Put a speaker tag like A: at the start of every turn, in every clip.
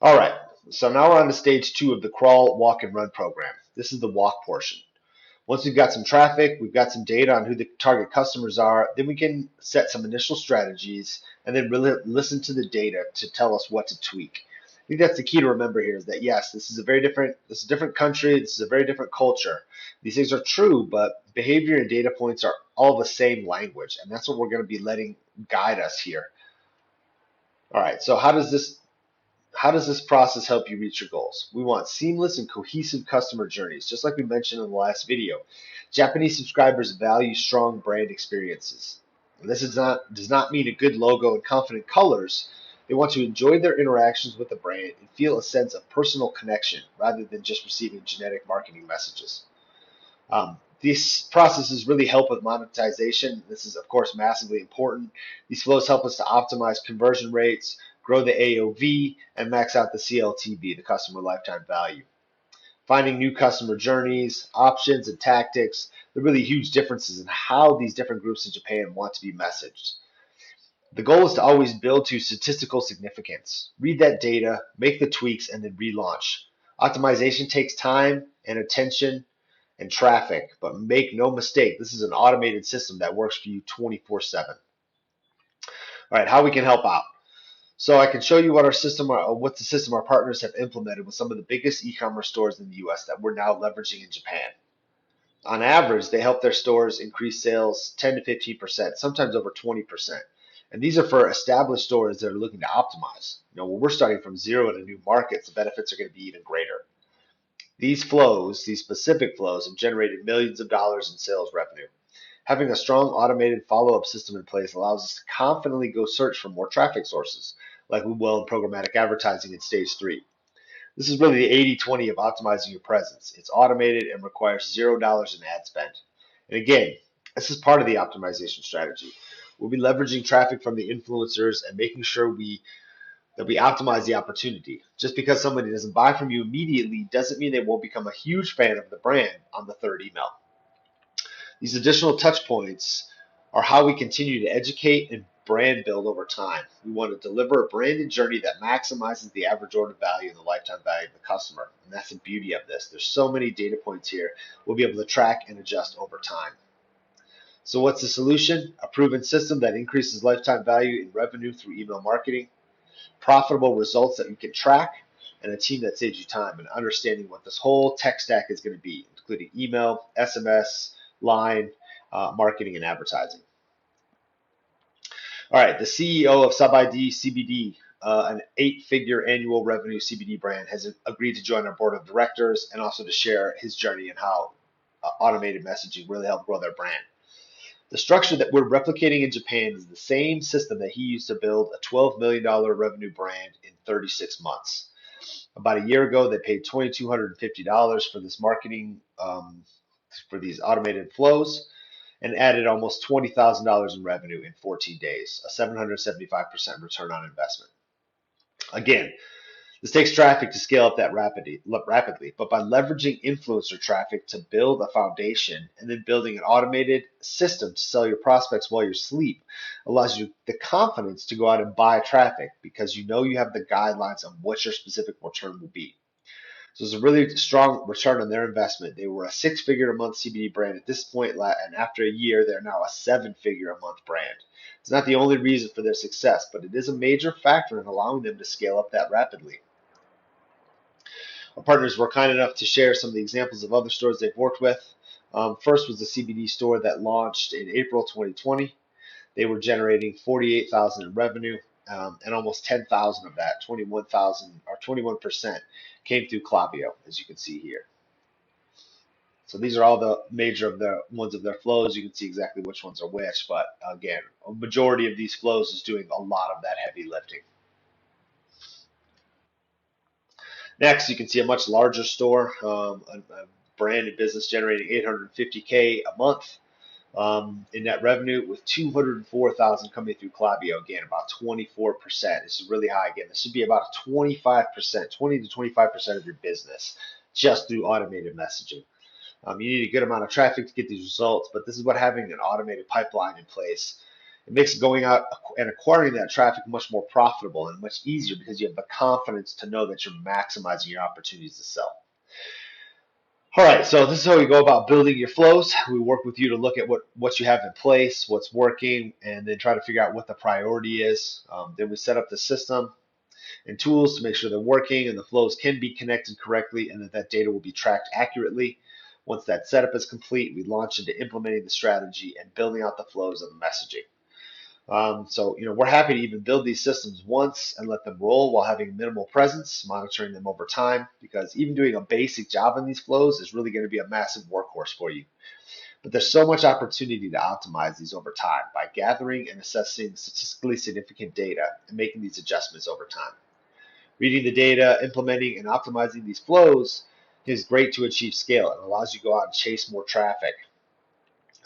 A: All right, so now we're on to stage two of the crawl, walk, and run program. This is the walk portion. Once we've got some traffic, we've got some data on who the target customers are, then we can set some initial strategies and then really listen to the data to tell us what to tweak. I think that's the key to remember here is that yes, this is a different country, this is a very different culture. These things are true, but behavior and data points are all the same language, and that's what we're going to be letting guide us here. All right, so how does this process help you reach your goals? We want seamless and cohesive customer journeys, just like we mentioned in the last video. Japanese subscribers value strong brand experiences. And this does not mean a good logo and confident colors. They want to enjoy their interactions with the brand and feel a sense of personal connection rather than just receiving generic marketing messages. These processes really help with monetization. This is, of course, massively important. These flows help us to optimize conversion rates, grow the AOV, and max out the CLTV, the customer lifetime value. Finding new customer journeys, options, and tactics, there are really huge differences in how these different groups in Japan want to be messaged. The goal is to always build to statistical significance. Read that data, make the tweaks, and then relaunch. Optimization takes time and attention and traffic, but make no mistake, this is an automated system that works for you 24/7. All right, how we can help out. So I can show you what the system our partners have implemented with some of the biggest e-commerce stores in the US that we're now leveraging in Japan. On average, they help their stores increase sales 10 to 15%, sometimes over 20%. And these are for established stores that are looking to optimize. When we're starting from zero in a new market, the benefits are going to be even greater. These specific flows, have generated millions of dollars in sales revenue. Having a strong automated follow-up system in place allows us to confidently go search for more traffic sources, like we will in programmatic advertising in stage three. This is really the 80-20 of optimizing your presence. It's automated and requires $0 in ad spend. And again, this is part of the optimization strategy. We'll be leveraging traffic from the influencers and making sure that we optimize the opportunity. Just because somebody doesn't buy from you immediately doesn't mean they won't become a huge fan of the brand on the third email. These additional touch points are how we continue to educate and brand build over time. We want to deliver a branded journey that maximizes the average order value and the lifetime value of the customer. And that's the beauty of this. There's so many data points here. We'll be able to track and adjust over time. So what's the solution? A proven system that increases lifetime value and revenue through email marketing, profitable results that you can track, and a team that saves you time and understanding what this whole tech stack is going to be, including email, SMS, line, marketing, and advertising. All right, the CEO of SubID CBD, an eight-figure annual revenue CBD brand, has agreed to join our board of directors and also to share his journey and how automated messaging really helped grow their brand. The structure that we're replicating in Japan is the same system that he used to build a $12 million revenue brand in 36 months. About a year ago, they paid $2,250 for this marketing, for these automated flows, and added almost $20,000 in revenue in 14 days, a 775% return on investment. Again, this takes traffic to scale up that rapidly, but by leveraging influencer traffic to build a foundation and then building an automated system to sell your prospects while you sleep allows you the confidence to go out and buy traffic because you know you have the guidelines on what your specific return will be. So it's a really strong return on their investment. They were a six-figure a month CBD brand at this point, and after a year, they're now a seven-figure a month brand. It's not the only reason for their success, but it is a major factor in allowing them to scale up that rapidly. Our partners were kind enough to share some of the examples of other stores they've worked with. First was the CBD store that launched in April 2020. They were generating 48,000 in revenue, and almost 10,000 of that, 21,000 or 21%, came through Klaviyo, as you can see here. So these are all the major of their ones of their flows. You can see exactly which ones are which, but again, a majority of these flows is doing a lot of that heavy lifting. Next, you can see a much larger store, a branded business generating 850K a month in net revenue with 204,000 coming through Klaviyo. Again, about 24%. This is really high. Again, this should be about 25%, 20 to 25% of your business just through automated messaging. You need a good amount of traffic to get these results, but this is what having an automated pipeline in place It makes going out and acquiring that traffic much more profitable and much easier because you have the confidence to know that you're maximizing your opportunities to sell. All right, so this is how we go about building your flows. We work with you to look at what you have in place, what's working, and then try to figure out what the priority is. Then we set up the system and tools to make sure they're working and the flows can be connected correctly and that data will be tracked accurately. Once that setup is complete, we launch into implementing the strategy and building out the flows of the messaging. We're happy to even build these systems once and let them roll while having minimal presence, monitoring them over time, because even doing a basic job in these flows is really going to be a massive workhorse for you. But there's so much opportunity to optimize these over time by gathering and assessing statistically significant data and making these adjustments over time. Reading the data, implementing and optimizing these flows is great to achieve scale. It allows you to go out and chase more traffic.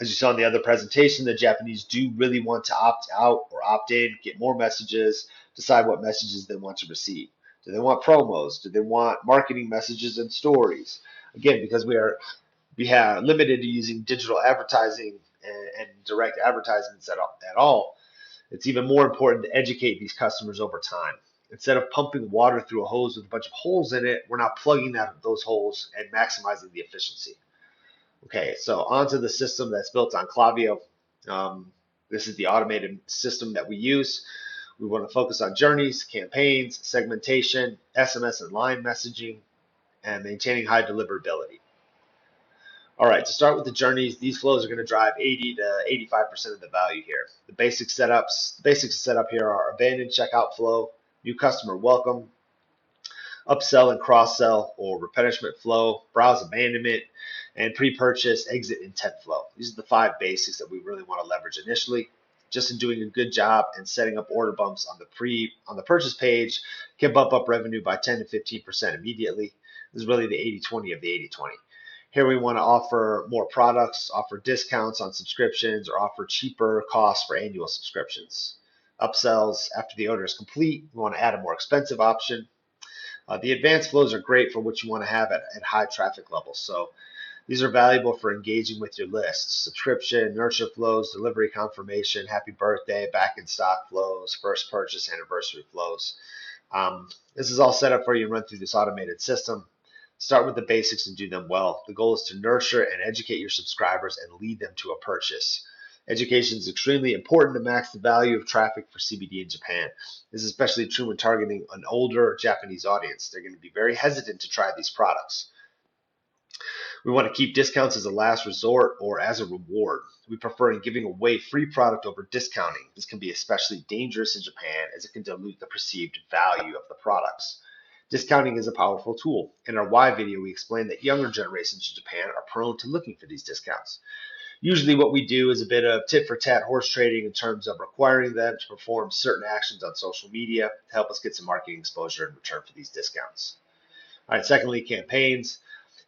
A: As you saw in the other presentation, the Japanese do really want to opt out or opt in, get more messages, decide what messages they want to receive. Do they want promos? Do they want marketing messages and stories? Again, because we are limited to using digital advertising and direct advertisements at all, it's even more important to educate these customers over time. Instead of pumping water through a hose with a bunch of holes in it, we're now plugging those holes and maximizing the efficiency. Okay, so onto the system that's built on Klaviyo. This is the automated system that we use. We want to focus on journeys, campaigns, segmentation, SMS and line messaging, and maintaining high deliverability. All right, to start with the journeys, these flows are going to drive 80 to 85% of the value here. The basics set up here are abandoned checkout flow, new customer welcome, upsell and cross-sell or replenishment flow, browse abandonment, and pre-purchase exit intent flow. These are the 5 basics that we really want to leverage initially. Just in doing a good job and setting up order bumps on the purchase page can bump up revenue by 10 to 15% immediately. This is really the 80-20 of the 80-20. Here we want to offer more products, offer discounts on subscriptions, or offer cheaper costs for annual subscriptions. Upsells, after the order is complete, we want to add a more expensive option. The advanced flows are great for what you want to have at high traffic levels. So these are valuable for engaging with your list. Subscription, nurture flows, delivery confirmation, happy birthday, back in stock flows, first purchase, anniversary flows. This is all set up for you and run through this automated system. Start with the basics and do them well. The goal is to nurture and educate your subscribers and lead them to a purchase. Education is extremely important to max the value of traffic for CBD in Japan. This is especially true when targeting an older Japanese audience. They're going to be very hesitant to try these products. We want to keep discounts as a last resort or as a reward. We prefer giving away free product over discounting. This can be especially dangerous in Japan as it can dilute the perceived value of the products. Discounting is a powerful tool. In our why video, we explain that younger generations in Japan are prone to looking for these discounts. Usually what we do is a bit of tit-for-tat horse trading in terms of requiring them to perform certain actions on social media to help us get some marketing exposure in return for these discounts. All right, secondly, campaigns.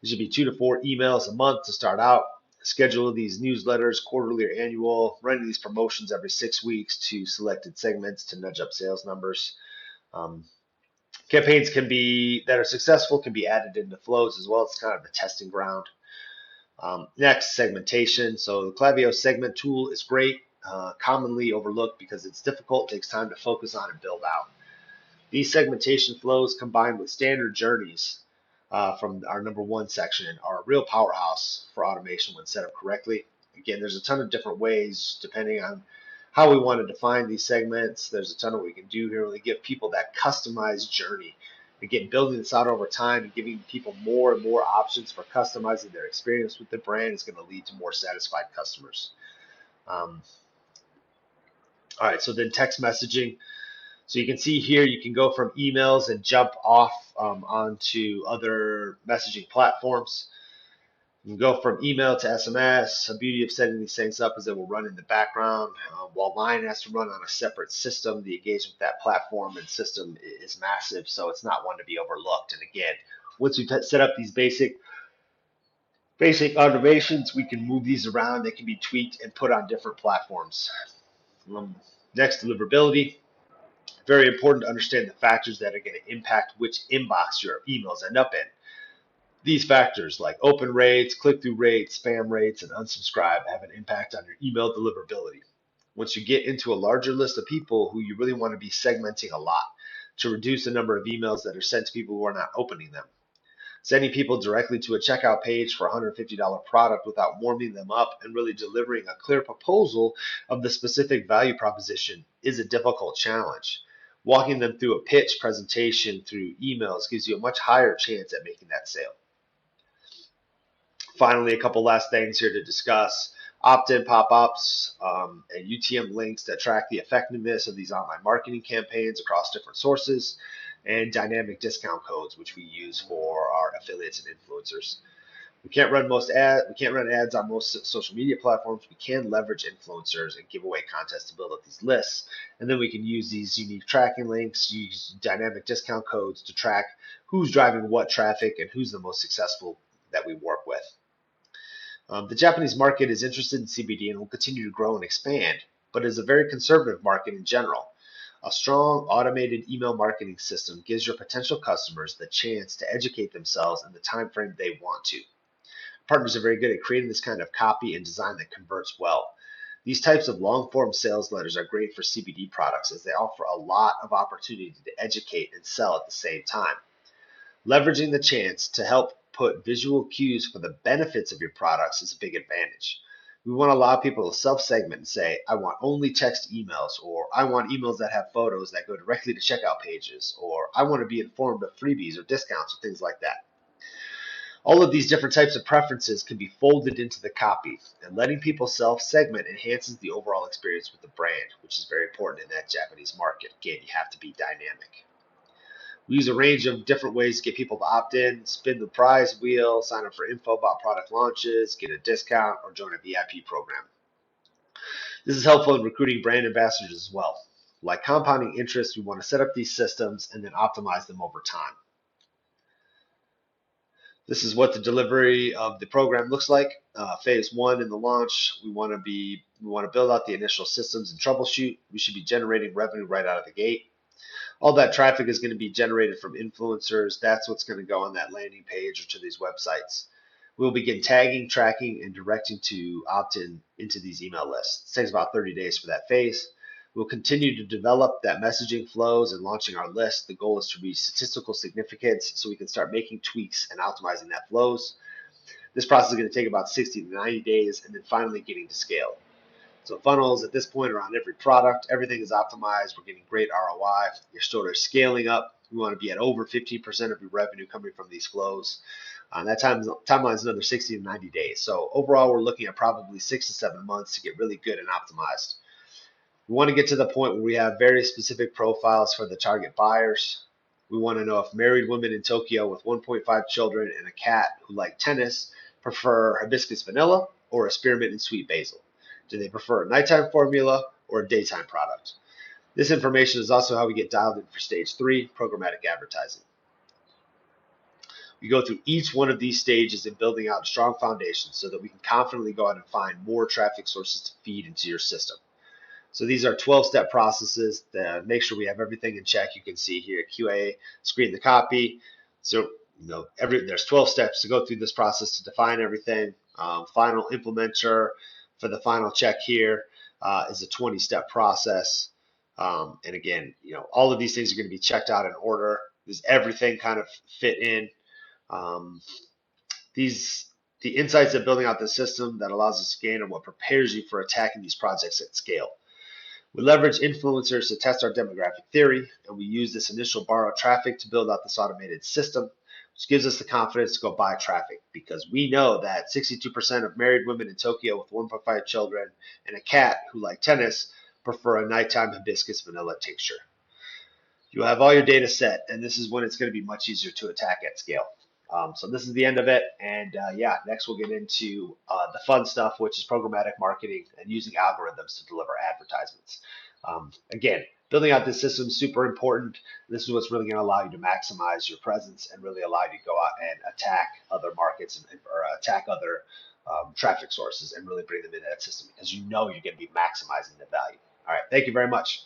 A: There should be 2 to 4 emails a month to start out. Schedule these newsletters, quarterly or annual, running these promotions every 6 weeks to selected segments to nudge up sales numbers. Campaigns that are successful can be added into flows as well. It's kind of the testing ground. Next, segmentation. So the Klaviyo segment tool is great, commonly overlooked because it's difficult, takes time to focus on and build out. These segmentation flows combined with standard journeys from our number 1 section are a real powerhouse for automation when set up correctly. Again, there's a ton of different ways depending on how we want to define these segments. There's a ton of what we can do here to give people that customized journey. Again, building this out over time and giving people more and more options for customizing their experience with the brand is going to lead to more satisfied customers. All right, so then text messaging. So you can see here, you can go from emails and jump off onto other messaging platforms. You can go from email to SMS. The beauty of setting these things up is it will run in the background. While Line has to run on a separate system, the engagement with that platform and system is massive, so it's not one to be overlooked. And again, once we set up these basic automations, we can move these around. They can be tweaked and put on different platforms. Next, deliverability. Very important to understand the factors that are going to impact which inbox your emails end up in. These factors like open rates, click-through rates, spam rates, and unsubscribe have an impact on your email deliverability. once you get into a larger list of people who you really want to be segmenting a lot to reduce the number of emails that are sent to people who are not opening them. Sending people directly to a checkout page for a $150 product without warming them up and really delivering a clear proposal of the specific value proposition is a difficult challenge. Walking them through a pitch presentation through emails gives you a much higher chance at making that sale. Finally, a couple last things here to discuss. Opt-in pop-ups and UTM links that track the effectiveness of these online marketing campaigns across different sources, and dynamic discount codes, which we use for our affiliates and influencers. We can't run ads on most social media platforms. We can leverage influencers and give away contests to build up these lists. And then we can use these unique tracking links, use dynamic discount codes to track who's driving what traffic and who's the most successful that we work with. The Japanese market is interested in CBD and will continue to grow and expand, but is a very conservative market in general. A strong automated email marketing system gives your potential customers the chance to educate themselves in the time frame they want to. Partners are very good at creating this kind of copy and design that converts well. These types of long-form sales letters are great for CBD products as they offer a lot of opportunity to educate and sell at the same time. Leveraging the chance to help put visual cues for the benefits of your products is a big advantage. We want to allow people to self-segment and say, I want only text emails, or I want emails that have photos that go directly to checkout pages, or I want to be informed of freebies or discounts or things like that. All of these different types of preferences can be folded into the copy, and letting people self-segment enhances the overall experience with the brand, which is very important in that Japanese market. Again, you have to be dynamic. We use a range of different ways to get people to opt in, spin the prize wheel, sign up for info about product launches, get a discount, or join a VIP program. This is helpful in recruiting brand ambassadors as well. Like compounding interest, we want to set up these systems and then optimize them over time. This is what the delivery of the program looks like. Phase one in the launch, we want to build out the initial systems and troubleshoot. We should be generating revenue right out of the gate. All that traffic is going to be generated from influencers. That's what's going to go on that landing page or to these websites. We'll begin tagging, tracking, and directing to opt in into these email lists. It takes about 30 days for that phase. We'll continue to develop that messaging flows and launching our list. The goal is to reach statistical significance so we can start making tweaks and optimizing that flows. This process is going to take about 60 to 90 days and then finally getting to scale. So funnels at this point are on every product. Everything is optimized. We're getting great ROI. Your store is scaling up. We want to be at over 15% of your revenue coming from these flows. That timeline is another 60 to 90 days. So overall, we're looking at probably 6 to 7 months to get really good and optimized. We want to get to the point where we have very specific profiles for the target buyers. We want to know if married women in Tokyo with 1.5 children and a cat who like tennis prefer hibiscus vanilla or a spearmint and sweet basil. Do they prefer a nighttime formula or a daytime product? This information is also how we get dialed in for stage 3, programmatic advertising. We go through each one of these stages in building out a strong foundation so that we can confidently go out and find more traffic sources to feed into your system. So these are 12-step processes to make sure we have everything in check. You can see here, QA, screen the copy. So there's 12 steps to go through this process to define everything. Final implementer for the final check here is a 20-step process. And again, all of these things are going to be checked out in order. Does everything kind of fit in? The insights of building out the system that allows us to gain are what prepares you for attacking these projects at scale. We leverage influencers to test our demographic theory, and we use this initial borrowed traffic to build out this automated system, which gives us the confidence to go buy traffic because we know that 62% of married women in Tokyo with 1.5 children and a cat who like tennis prefer a nighttime hibiscus vanilla tincture. You have all your data set, and this is when it's going to be much easier to attack at scale. So this is the end of it, and next we'll get into the fun stuff, which is programmatic marketing and using algorithms to deliver advertisements. Again, building out this system is super important. This is what's really going to allow you to maximize your presence and really allow you to go out and attack other markets or attack other traffic sources and really bring them into that system because you're going to be maximizing the value. All right, thank you very much.